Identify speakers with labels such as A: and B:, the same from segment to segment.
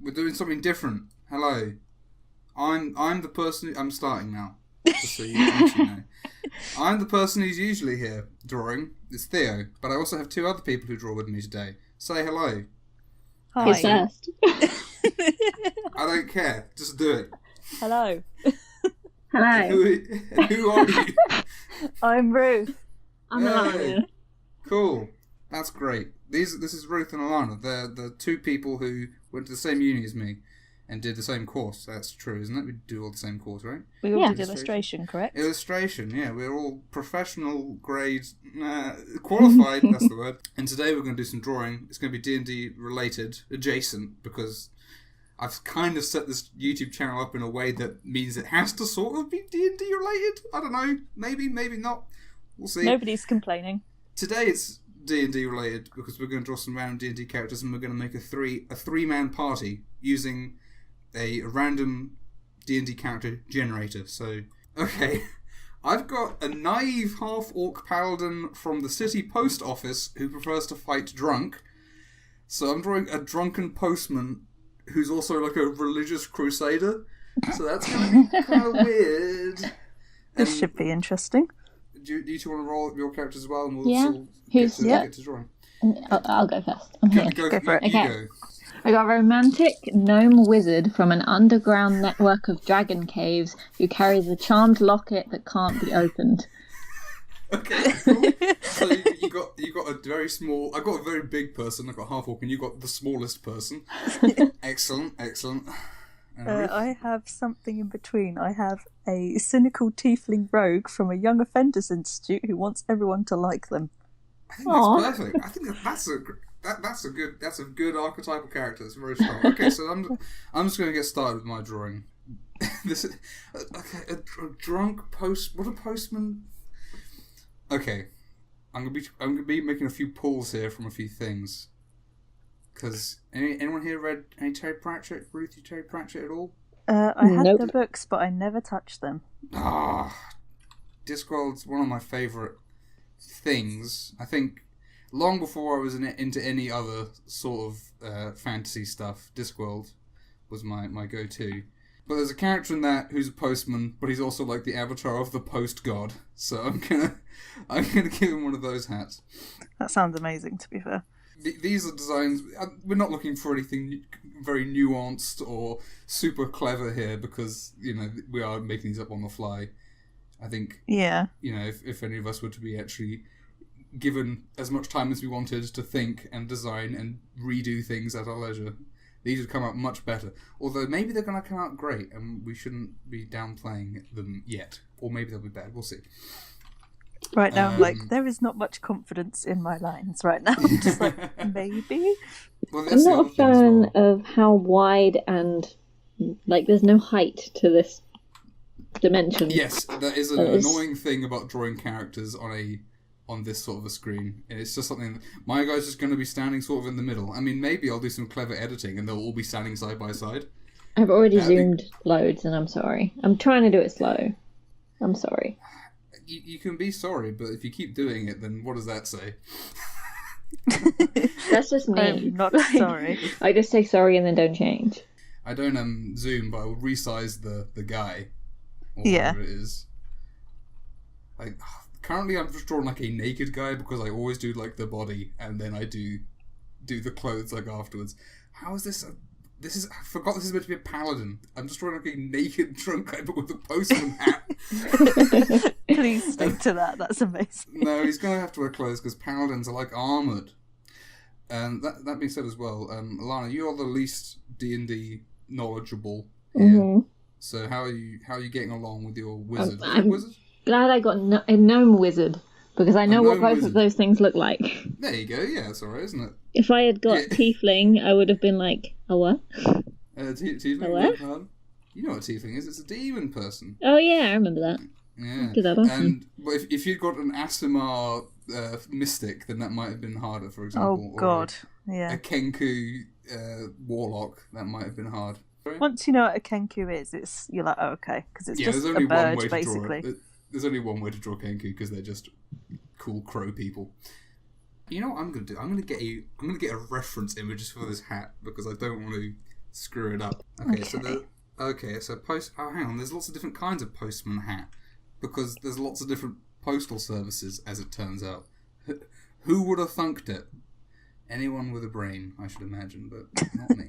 A: We're doing something different. Hello. I'm the person... I'm starting now. Just so you actually know. I'm the person who's usually here drawing. It's Theo. But I also have two other people who draw with me today. Say hello.
B: Hi.
C: Who's first?
A: I don't care. Just do it.
B: Hello.
C: Hello.
A: Who are you?
B: I'm Ruth.
C: I'm Alana.
A: Cool. That's great. This is Ruth and Alana. They're the two people who went to the same uni as me and did the same course. That's true, isn't it? We do all the same course, right?
B: We all
C: Yeah.
B: did illustration, correct?
A: Illustration, yeah. We're all professional grade, qualified, that's the word. And today we're going to do some drawing. It's going to be D&D related, adjacent, because I've kind of set this YouTube channel up in a way that means it has to sort of be D&D related. I don't know. Maybe not. We'll see.
B: Nobody's complaining.
A: Today it's D&D related because we're going to draw some random D&D characters and we're going to make a three-man party using a random D&D character generator. So, okay. I've got a naive half-orc paladin from the city post office who prefers to fight drunk. So I'm drawing a drunken postman who's also like a religious crusader. So that's going to be kind of weird.
B: This should be interesting.
A: Do you two want to roll your characters as well? And we'll
C: Yeah.
A: get to drawing.
C: I'll go first. Okay.
A: Go
B: for it.
A: You
C: Okay.
A: go.
C: I got a romantic gnome wizard from an underground network of dragon caves who carries a charmed locket that can't be opened.
A: Okay, cool. So you got a very small. I got a very big person. I got half orc, and you got the smallest person. Excellent. And Ruth?
B: I have something in between. I have a cynical tiefling rogue from a young offenders institute who wants everyone to like them.
A: I think that's perfect. I think that's a good archetypal character. It's very strong. Okay, so I'm just going to get started with my drawing. This is okay. A drunk post. What a postman. Okay, I'm gonna be making a few pulls here from a few things. Because anyone here read any Terry Pratchett? Ruth, you Terry Pratchett at all?
B: I had
C: Nope.
B: the books, but I never touched them.
A: Discworld's one of my favourite things. I think long before I was into any other sort of fantasy stuff, Discworld was my go-to. But there's a character in that who's a postman, but he's also like the avatar of the post god. So I'm gonna give him one of those hats.
B: That sounds amazing, to be fair.
A: These are designs. We're not looking for anything very nuanced or super clever here because we are making these up on the fly. I think if any of us were to be actually given as much time as we wanted to think and design and redo things at our leisure, these would come out much better. Although maybe they're going to come out great and we shouldn't be downplaying them yet. Or maybe they'll be bad. We'll see.
B: Right now, I'm like, there is not much confidence in my lines right now. I'm just like, maybe?
A: Well,
C: I'm not a fan of how wide and there's no height to this dimension.
A: Yes, that is an annoying thing about drawing characters on this sort of a screen. It's just something. My guy's just going to be standing sort of in the middle. I mean, maybe I'll do some clever editing and they'll all be standing side by side.
C: I've already zoomed loads and I'm sorry. I'm trying to do it slow. I'm sorry.
A: You can be sorry, but if you keep doing it, then what does that say?
C: That's just me.
B: I'm not sorry.
C: I just say sorry and then don't change.
A: I don't zoom, but I will resize the guy. Or whatever it is. Currently I'm just drawing like a naked guy because I always do like the body and then I do the clothes like afterwards. How is this? I forgot this is meant to be a paladin. I'm just drawing like a naked drunk guy but with a postman hat.
B: Please stick to that. That's amazing.
A: No, he's going to have to wear clothes because paladins are like armoured. And that being said as well, Alana, you are the least D&D knowledgeable here.
C: Mm-hmm.
A: So how are you getting along with your wizard?
C: I'm
A: Wizard?
C: glad I got a gnome wizard because I know what both of those things look like.
A: There you go. Yeah, it's alright, isn't it?
C: If I had got tiefling, I would have been like, a what?
A: Tiefling.
C: A what?
A: You know what tiefling is? It's a demon person.
C: Oh yeah, I remember that.
A: Yeah.
C: Did that often.
A: And if you'd got an Asimar mystic, then that might have been harder. For example.
B: Oh God.
A: Or
B: Yeah.
A: a Kenku warlock, that might have been hard.
B: Once you know what a Kenku is, you're like, oh, okay, because it's just a bird, basically.
A: There's only one way to draw Kenku because they're just cool crow people. You know what I'm gonna do? I'm gonna get a reference images for this hat because I don't want to screw it up. Okay. So hang on. There's lots of different kinds of postman hat because there's lots of different postal services, as it turns out. Who would have thunked it? Anyone with a brain, I should imagine, but not me.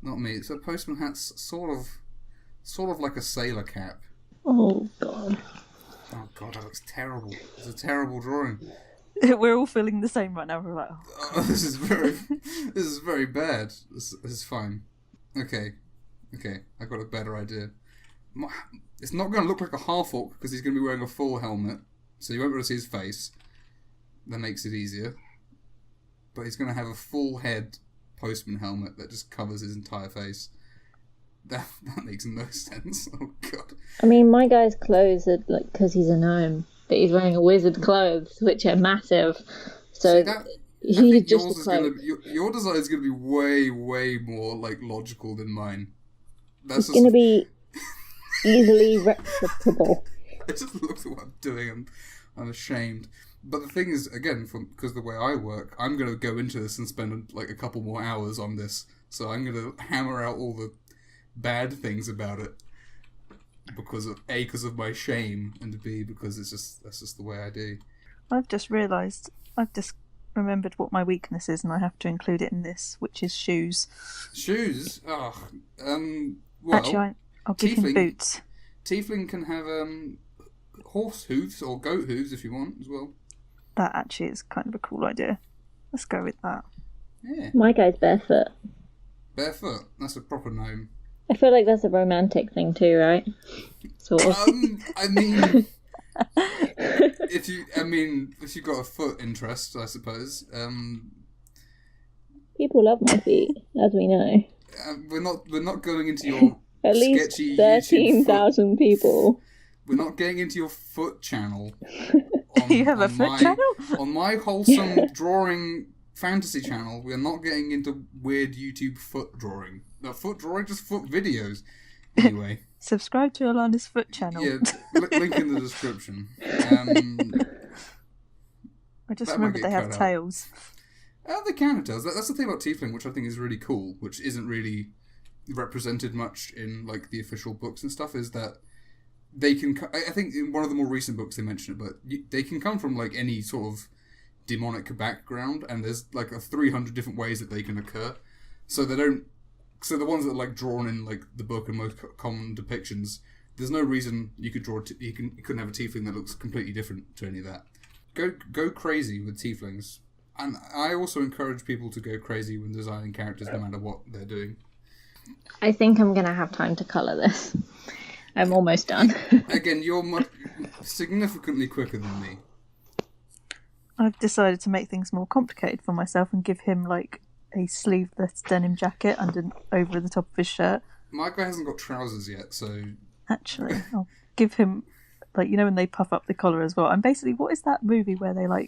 A: Not me. So postman hat's sort of like a sailor cap.
C: Oh god.
A: Oh god, that looks terrible. It's a terrible drawing.
B: We're all feeling the same right now. We're like,
A: Oh, this is very bad. This is fine. Okay, I got a better idea. It's not going to look like a half-orc because he's going to be wearing a full helmet, so you won't be able to see his face. That makes it easier. But he's going to have a full head postman helmet that just covers his entire face. That makes no sense. Oh god.
C: I mean, my guy's clothes are like because he's a gnome, but he's wearing a wizard clothes, which are massive. So he's just
A: your design is going to be way more like logical than mine.
C: It's going to be easily replicable.
A: I just looked at what I'm doing. I'm ashamed. But the thing is, again, because the way I work, I'm going to go into this and spend like a couple more hours on this. So I'm going to hammer out all the bad things about it because of my shame, and B, because that's just the way I do.
B: I've just remembered what my weakness is, and I have to include it in this, which is shoes.
A: Shoes? Well,
B: Actually, I'll give him boots.
A: Tiefling can have horse hooves or goat hooves if you want as well.
B: That actually is kind of a cool idea. Let's go with that.
A: Yeah.
C: My guy's barefoot.
A: Barefoot? That's a proper gnome.
C: I feel like that's a romantic thing too, right? Sort of.
A: I mean, if you've got a foot interest, I suppose.
C: People love my feet, as we know.
A: We're not going into your
C: at least 13,000 people.
A: We're not getting into your foot channel.
B: You have a foot channel?
A: On my wholesome drawing fantasy channel, we're not getting into weird YouTube foot drawing. No, foot drawing, just foot videos. Anyway.
B: Subscribe to Alana's foot channel.
A: Yeah, link in the description.
B: I just remembered they have tails.
A: They can have tails. That's the thing about Tiefling, which I think is really cool, which isn't really represented much in like the official books and stuff, is that they can... I think in one of the more recent books they mention it, but they can come from like any sort of demonic background, and there's like 300 different ways that they can occur. So they don't... So the ones that are like drawn in like the book and most common depictions, there's no reason you could draw... You couldn't have a tiefling that looks completely different to any of that. Go crazy with tieflings. And I also encourage people to go crazy when designing characters no matter what they're doing.
C: I think I'm going to have time to colour this. I'm almost done.
A: Again, you're significantly quicker than me.
B: I've decided to make things more complicated for myself and give him like a sleeveless denim jacket over the top of his shirt.
A: My guy hasn't got trousers yet, so...
B: Actually, I'll give him, like, you know when they puff up the collar as well? I'm basically, what is that movie where they are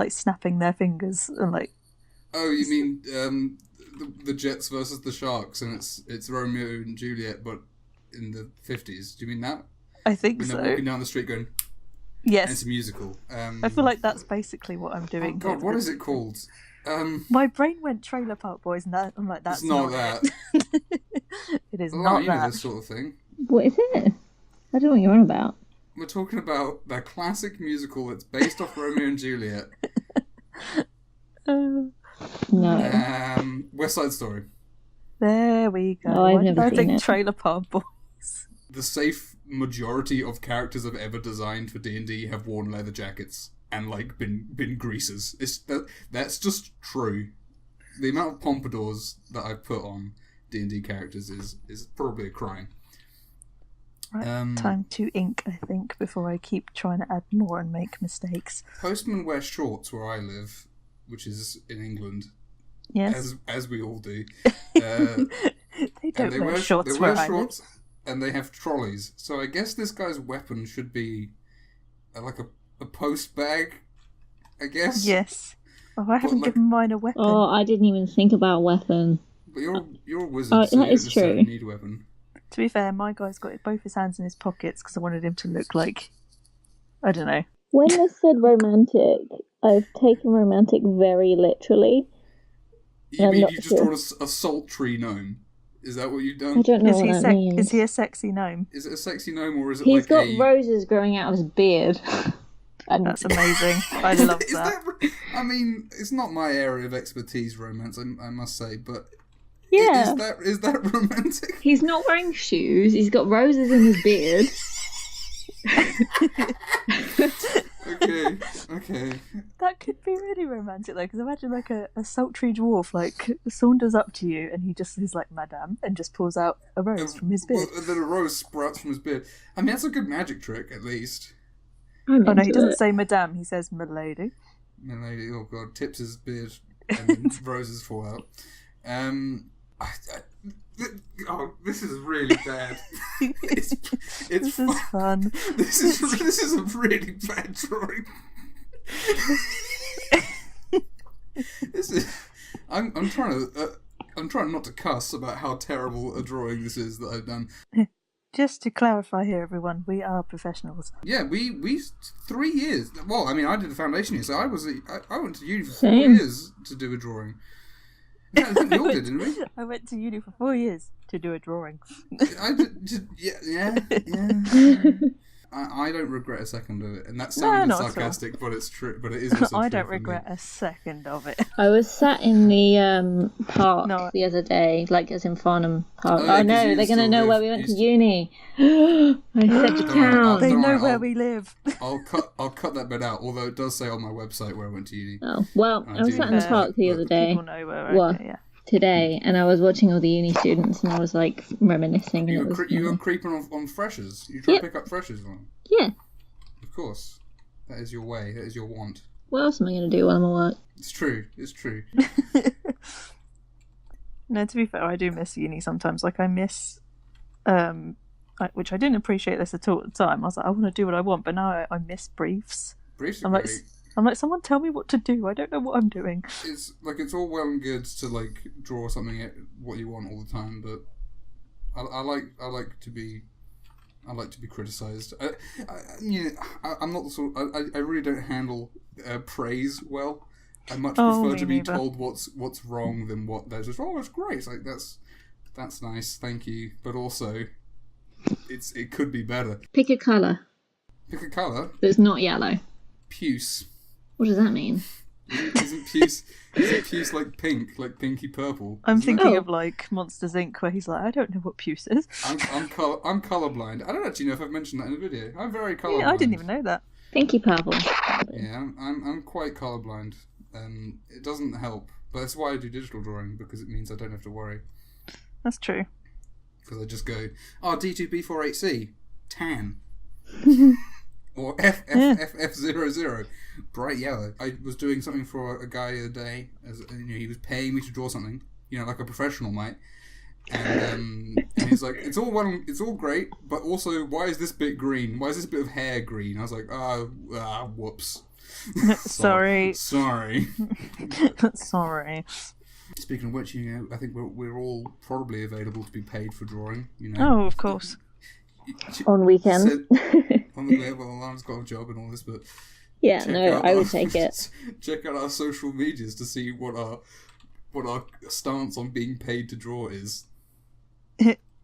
B: snapping their fingers and like...
A: Oh, you mean the Jets versus the Sharks, and it's Romeo and Juliet, but in the 50s. Do you mean that?
B: I think so.
A: When they're walking down the street going...
B: Yes.
A: And it's a musical.
B: I feel like that's basically what I'm doing.
A: Oh God, what is it called?
B: My brain went Trailer Park Boys, and I'm like, that's
A: not that.
B: It is not
A: you know
B: that.
A: this sort of thing.
C: What is it? I don't know what you're on about.
A: We're talking about that classic musical that's based off Romeo and Juliet.
C: No.
A: West Side Story.
B: There we go.
C: Oh, I've never seen it.
B: Trailer Park Boys.
A: The safe majority of characters I've ever designed for D&D have worn leather jackets and like been greasers. That's just true. The amount of pompadours that I've put on D&D characters is probably a crime.
B: Right, time to ink, I think, before I keep trying to add more and make mistakes.
A: Postmen wear shorts where I live, which is in England.
B: Yes.
A: As we all do.
B: They don't wear shorts where I live.
A: And they have trolleys. So I guess this guy's weapon should be like a post bag, I guess?
B: Yes. Oh, I haven't given mine a weapon.
C: Oh, I didn't even think about a weapon.
A: But you're a wizard,
C: oh,
A: so
C: that
A: you
C: is
A: don't
C: true.
A: necessarily need a weapon.
B: To be fair, my guy's got both his hands in his pockets because I wanted him to look like... I don't know.
C: When this said romantic, I've taken romantic very literally.
A: You
C: I'm
A: mean
C: not
A: you just
C: sure.
A: drawn a sultry gnome? Is that what you've
C: I
A: done?
C: don't know what that means.
B: Is he a sexy gnome?
A: Is it a sexy gnome or is it
C: He's
A: like
C: got
A: a...
C: roses growing out of his beard. And
B: That's amazing. I love
A: Is
B: that.
A: I mean, it's not my area of expertise, romance, I must say, but
C: yeah,
A: is that romantic?
C: he's not wearing shoes. He's got roses in his beard.
A: Okay.
B: That could be really romantic, though, because imagine like a sultry dwarf like saunters up to you and he just is like, Madame, and just pulls out a rose from his beard.
A: Well, then a rose sprouts from his beard. I mean, that's a good magic trick, at least.
C: I'm
B: Oh no, he
C: into
B: doesn't
C: it.
B: say Madame, he says Milady.
A: Milady, oh god, tips his beard and then roses fall out. This is really bad. It's
B: This is fun.
A: This is a really bad drawing. This is. I'm trying not to cuss about how terrible a drawing this is that I've done.
B: Just to clarify here, everyone, we are professionals.
A: Yeah, we 3 years. Well, I mean, I did a foundation year, so I went to uni for 4
C: Same.
A: years to do a drawing. Yeah, I think we all did, didn't we?
B: I went to uni for 4 years to do a drawing.
A: I did yeah. I don't regret a second of it, and that
B: No,
A: sounded
B: not at all.
A: sarcastic, but it's true. But it is also
B: I
A: true
B: don't
A: for me.
B: regret a second of it.
C: I was sat in the park
B: No.
C: the other day, like as in Farnham Park.
A: Oh, yeah, 'cause
C: Oh no,
A: you
C: they're gonna
A: still
C: know
A: live-
C: where we went
A: you
C: to
A: still-
C: uni. I said to
A: Don't worry,
C: town.
B: They
A: Don't
B: know
A: worry,
B: where
A: I'll-
B: we live.
A: I'll cut that bit out. Although it does say on my website where I went to uni.
C: Oh well, I was
A: do
C: sat in the
A: know.
C: park the other day.
B: People know where
C: What?
B: okay, yeah.
C: Today, and I was watching all the uni students, and I was like reminiscing. And
A: You
C: it
A: were,
C: was,
A: you were creeping on freshers. You try
C: Yep.
A: to pick up freshers on.
C: yeah.
A: Of course, that is your way. That is your want.
C: What else am I going to do while I'm at work?
A: It's true.
B: No, to be fair, I do miss uni sometimes. Like, I miss, which I didn't appreciate this at all at the time. I was like, I want to do what I want, but now I miss briefs.
A: Briefs are
B: I'm like,
A: great.
B: someone tell me what to do. I don't know what I'm doing.
A: It's all well and good to like draw something at what you want all the time, but I like to be criticised. I'm not the sort. I really don't handle praise well. I much prefer
B: me
A: to be
B: neither.
A: told what's wrong than what there's just. Oh, it's great. It's like that's nice. Thank you. But also, it could be better.
C: Pick a colour
A: Pick a colour.
C: that's not yellow.
A: Puce.
C: What does that mean?
A: Isn't puce like pink, like pinky purple?
B: I'm
A: Isn't it?
B: thinking
C: Oh.
B: of like Monsters Inc., where he's like, I don't know what puce is.
A: I'm colorblind. I don't actually know if I've mentioned that in the video. I'm very colorblind.
B: Yeah, I didn't even know that.
C: Pinky purple.
A: Yeah, I'm quite colorblind. It doesn't help, but that's why I do digital drawing, because it means I don't have to worry.
B: That's true.
A: Because I just go, D2B48C, tan, or FFF00, bright yellow. I was doing something for a guy the other day, he was paying me to draw something, like a professional might. And he's like, it's all great, but also, why is this bit green? Why is this bit of hair green? I was like, whoops.
B: Sorry.
A: Sorry.
B: Sorry.
A: Speaking of which, I think we're all probably available to be paid for drawing.
B: Oh, of course.
C: On weekends.
A: On the way, well, Alana's got a job and all this, but
C: Yeah,
A: check
C: no,
A: out
C: I would
A: our-
C: take it.
A: Check out our social medias to see what our stance on being paid to draw is.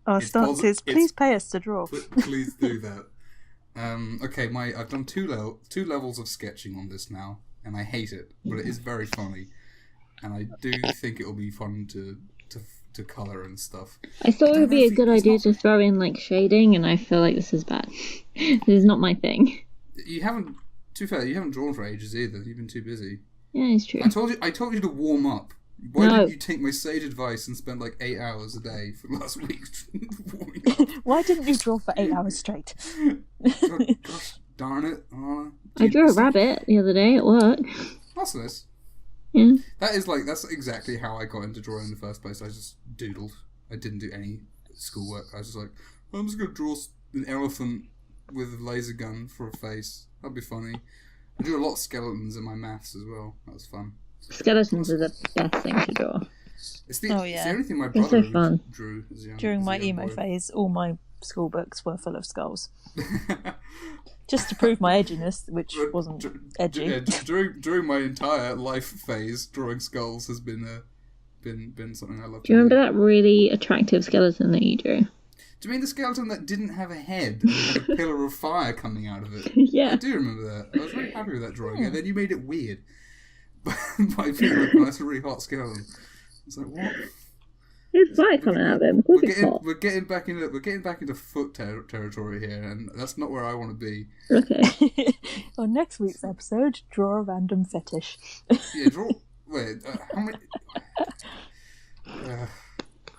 B: Our
A: It's
B: stance is, please pay us to draw.
A: Please do that. Okay, I've done two levels of sketching on this now, and I hate it, but it is very funny, and I do think it'll be fun to colour and stuff.
C: I thought it would be a good
A: It's
C: idea
A: not-
C: to throw in like shading, and I feel like this is bad. This is not my thing.
A: You haven't. To be fair, you haven't drawn for ages either. You've been too busy.
C: Yeah, it's true.
A: I told you to warm up. Why
C: No.
A: didn't you take my sage advice and spend like 8 hours a day for last week warming up?
B: Why didn't you draw for 8 hours straight?
A: Gosh darn it, Alana.
C: I drew a rabbit the other day at work.
A: That's nice.
C: Yeah.
A: That's exactly how I got into drawing in the first place. I just doodled. I didn't do any schoolwork. I was just like, I'm just going to draw an elephant with a laser gun for a face. That'd be funny. I drew a lot of skeletons in my maths as well. That was fun.
C: Skeletons are the best thing to draw.
A: It's the,
B: Oh,
A: it's
B: yeah.
A: the only thing my
C: They're
A: brother
C: so fun.
A: drew as a young
B: During
A: as a
B: my
A: young
B: emo
A: boy.
B: phase, all my school books were full of skulls. Just to prove my edginess, which wasn't edgy.
A: Yeah, during my entire life phase, drawing skulls has been been something I love.
C: Do you remember that really attractive skeleton that you drew?
A: Do you mean the skeleton that didn't have a head and had a pillar of fire coming out of it?
C: Yeah.
A: I do remember that. I was very happy with that drawing. And then you made it weird by being like, oh, that's a really hot skeleton. It's like, what?
C: There's fire coming out of him. Of course it's hot.
A: We're getting back into foot territory here, and that's not where I want to be.
C: Okay.
B: On next week's episode, draw a random fetish.
A: Yeah, draw. Wait, how many?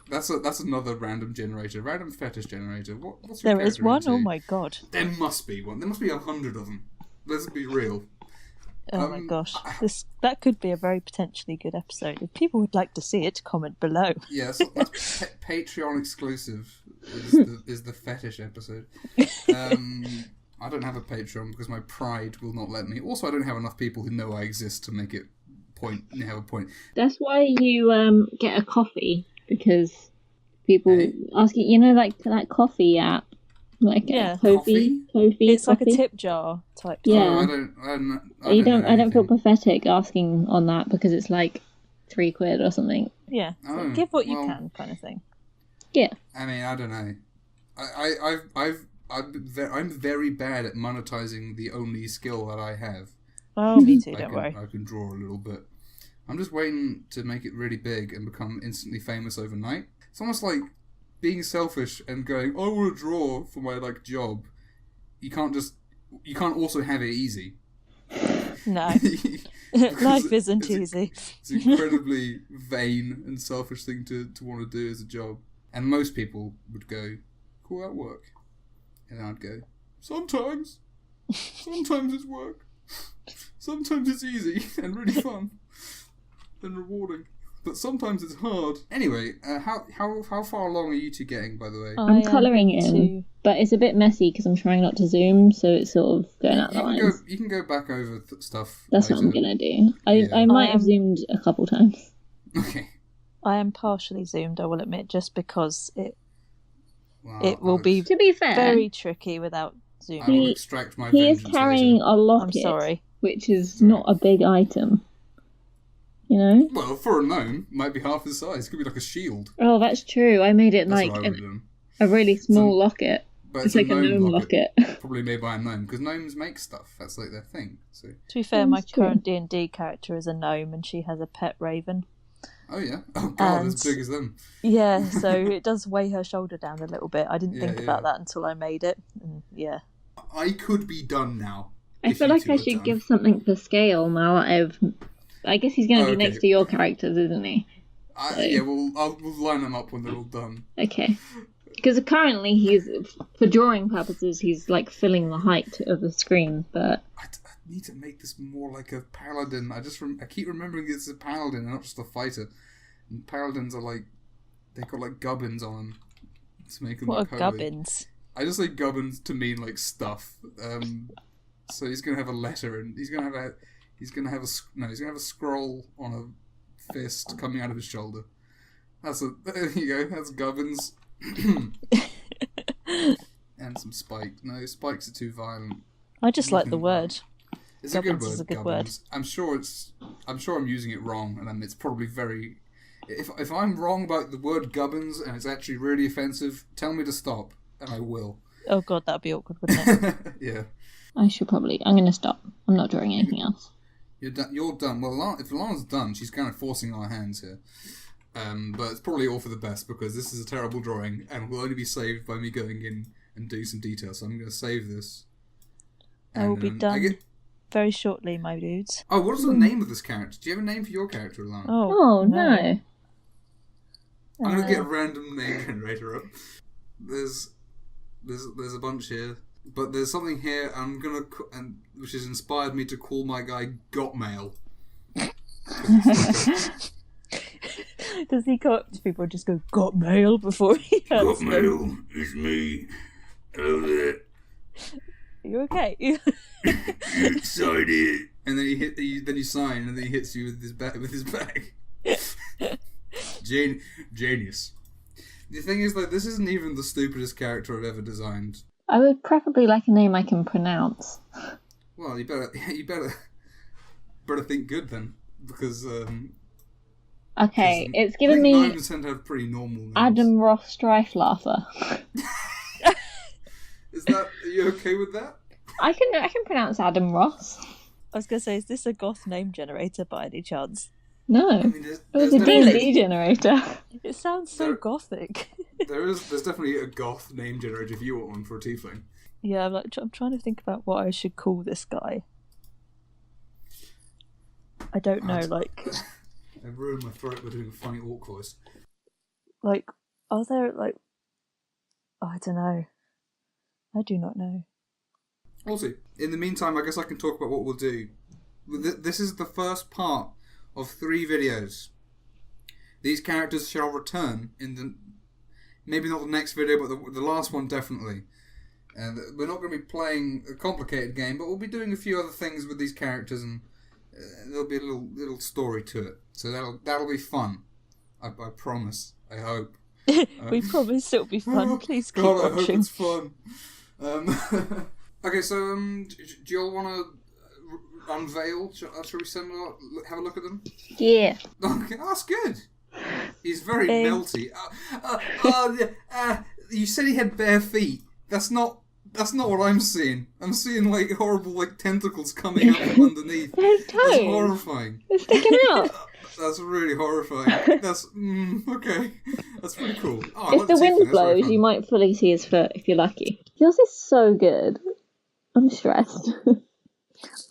A: That's another random generator, random fetish generator. What's your
B: There is
A: character
B: one?
A: into?
B: Oh my god.
A: There must be one. There must be 100 of them. Let's be real.
B: Oh my gosh. That could be a very potentially good episode. If people would like to see it, comment below.
A: Yeah, so that's Patreon exclusive is the fetish episode. I don't have a Patreon because my pride will not let me. Also, I don't have enough people who know I exist to make it have a point.
C: That's why you get a coffee, because people ask you, like that coffee app, like Kofi.
B: It's
C: coffee.
B: like a tip jar type.
C: Yeah.
A: I
C: don't feel pathetic asking on that because it's like £3 or something.
B: Yeah. So give what you can, kind of thing.
C: Yeah.
A: I mean, I don't know. I'm very bad at monetizing the only skill that I have.
B: Oh, me too. Don't worry.
A: I can draw a little bit. I'm just waiting to make it really big and become instantly famous overnight. It's almost like being selfish and going, I want to draw for my job. You can't also have it easy.
B: No. Life isn't easy.
A: It's an incredibly vain and selfish thing to want to do as a job. And most people would go, cool, that work. And I'd go, sometimes it's work. Sometimes it's easy and really fun and rewarding. But sometimes it's hard. Anyway, how far along are you two getting, by the way?
C: I'm colouring in, but it's a bit messy because I'm trying not to zoom, so it's sort of going out the lines.
A: You can go back over stuff.
C: That's
A: later.
C: what I'm going to do. I might have zoomed a couple times.
A: Okay.
B: I am partially zoomed, I will admit, just because it will be,
C: to be fair,
B: very tricky without zooming.
A: I will extract my
C: He is
A: vengeance
C: carrying
A: later.
C: a locket,
B: I'm sorry.
C: which is not a big item. You know?
A: Well, for a gnome, might be half his size. It could be like a shield.
C: Oh, that's true. I made it
A: That's
C: like
A: what I would have done.
C: a really small locket.
A: But
C: It's like a gnome locket.
A: Probably made by a gnome, because gnomes make stuff. That's like their thing. So.
B: To be fair, my
C: That's true.
B: current D&D character is a gnome and she has a pet raven.
A: Oh, yeah? Oh, God,
B: And-
A: as big as them.
B: Yeah, so it does weigh her shoulder down a little bit. I didn't
A: Yeah,
B: think about that until I made it. And yeah.
A: I could be done now.
C: I feel like I should give something for scale now that I guess he's going to be next to your characters, isn't he?
A: Yeah, we'll line them up when they're all done.
C: Okay. Because currently for drawing purposes, he's like filling the height of the screen, but...
A: I need to make this more like a paladin. I keep remembering it's a paladin and not just a fighter. And paladins are like... They've got like gubbins on them to make them
B: What
A: look
B: are
A: holy.
B: gubbins?
A: I just say gubbins to mean like stuff. So he's gonna have a letter, and he's gonna have a scroll on a fist coming out of his shoulder. There you go. That's gubbins. And some spikes. No, spikes are too violent.
B: I just like the word.
A: It's a good
B: Gubbins
A: word.
B: is a good
A: gubbins. I'm sure I'm using it wrong, and it's probably very. If I'm wrong about the word gubbins and it's actually really offensive, tell me to stop, and I will.
B: Oh god, that'd be awkward, wouldn't it?
A: Yeah.
C: I'm going to stop. I'm not drawing anything else.
A: You're done. Well, if Alana's done, she's kind of forcing our hands here. But it's probably all for the best, because this is a terrible drawing and will only be saved by me going in and doing some detail. So I'm going to save this.
B: I will be done very shortly, my dudes.
A: Oh, what is the name of this character? Do you have a name for your character, Alana?
C: Oh no.
A: I'm going to get a random name generator up. There's a bunch here. But there's something here which has inspired me to call my guy Gotmail.
B: Does he go up to people and just go, got mail, before he hurts them?
A: Gotmail, it's me. Hello there.
B: Are you okay?
A: Sign it. And then you sign, and then he hits you with his bag. Genius. The thing is, this isn't even the stupidest character I've ever designed.
C: I would preferably like a name I can pronounce.
A: Well, you better think good then, because
C: Okay,
A: 'Cause
C: it's
A: I
C: given
A: think
C: me
A: gnomes tend to have pretty normal names.
C: Adam Ross Strife Laugher.
A: Are you okay with that?
C: I can pronounce Adam Ross.
B: I was going to say, is this a goth name generator by any chance?
C: No,
A: I mean,
C: it was a
A: definitely-
C: D&D generator.
B: It sounds so
A: There-
B: gothic.
A: There's definitely a goth name generator if you want one for a tiefling.
B: Yeah, I'm trying to think about what I should call this guy. I don't know,
A: I ruined my throat by doing a funny orc voice.
B: are there, I don't know. I do not know.
A: Also, in the meantime, I guess I can talk about what we'll do. This is the first part of 3 videos. These characters shall return in the... Maybe not the next video, but the last one definitely. And we're not going to be playing a complicated game, but we'll be doing a few other things with these characters, and there'll be a little story to it. So that'll be fun. I promise. I hope.
B: We promise it'll be fun. Please keep
A: God, I hope
B: watching.
A: it's fun. Okay, so do you all want to unveil? Shall we have a look at them?
C: Yeah.
A: Okay, that's good. He's very
B: Thanks.
A: melty. You said he had bare feet. That's not what I'm seeing. I'm seeing horrible tentacles coming up from underneath.
C: There's
A: That's
C: toes.
A: horrifying.
C: They're sticking out.
A: That's really horrifying. That's okay. That's pretty cool. Oh, I
C: If
A: like
C: the
A: teeth,
C: wind
A: that's very
C: blows,
A: fun.
C: you might fully see his foot if you're lucky. Yours is so good. I'm stressed.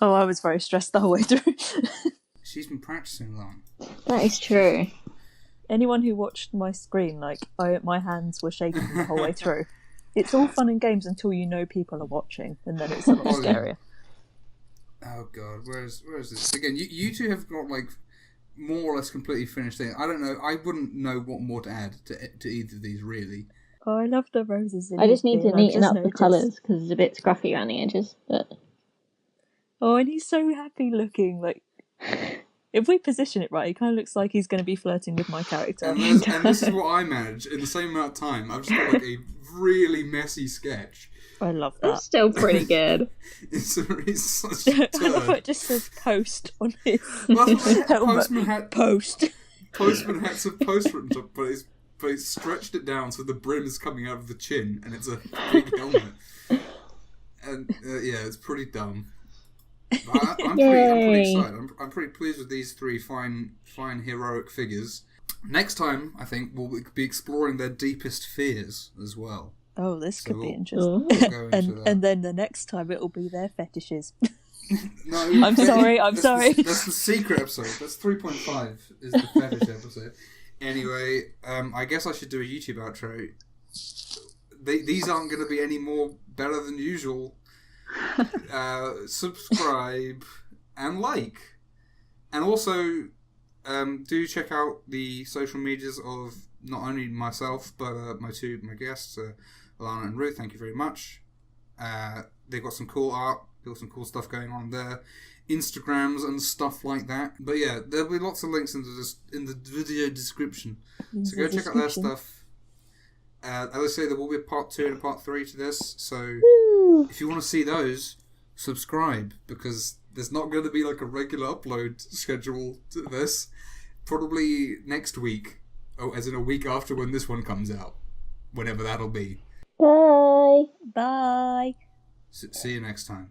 B: Oh, I was very stressed the whole way through.
A: She's been practicing long.
C: That is true.
B: Anyone who watched my screen, my hands were shaking the whole way through. It's all fun and games until you know people are watching, and then it's a lot
A: Oh, yeah.
B: scarier.
A: Oh god, where is this? Again, you two have got more or less completely finished things. I don't know. I wouldn't know what more to add to either of these really.
B: Oh, I love the roses. In
C: I just
B: his
C: need to
B: beard, I've
C: neaten
B: just
C: up the
B: noticed.
C: colours because it's a bit scruffy around the edges. But
B: Oh, and he's so happy looking. If we position it right, he kind of looks like he's going to be flirting with my character.
A: And this is what I manage in the same amount of time. I've just got a really messy sketch.
B: I love
C: that's
B: that.
C: still pretty good.
A: It's such a
B: I love how
A: turd.
B: it just says post on his
A: Well, that's what
B: helmet.
A: Postman
B: Post.
A: hats have post written up, but he's stretched it down so the brim is coming out of the chin, and it's a big helmet. And yeah, it's pretty dumb. But I'm pretty excited. I'm pretty pleased with these 3 fine heroic figures. Next time, I think we'll be exploring their deepest fears as well.
B: Oh, this
A: So
B: could be
A: we'll-
B: interesting.
A: We'll go into that.
B: And then the next time it'll be their fetishes.
A: No,
B: I'm sorry.
A: That's the secret episode. That's 3.5 is the fetish episode. Anyway, I guess I should do a YouTube outro. These aren't going to be any more better than usual. Subscribe and like. And also, do check out the social medias of not only myself, but my guests, Alana and Ruth. Thank you very much. They've got some cool art. They've got some cool stuff going on there. Instagrams and stuff like that. But yeah, there'll be lots of links in the video description. So go check out their stuff. As I say, there will be a part 2 and a part 3 to this. So if you want to see those, subscribe, because there's not going to be a regular upload schedule to this. Probably next week. Oh, as in a week after when this one comes out. Whenever that'll be.
C: Bye.
B: Bye.
A: See you next time.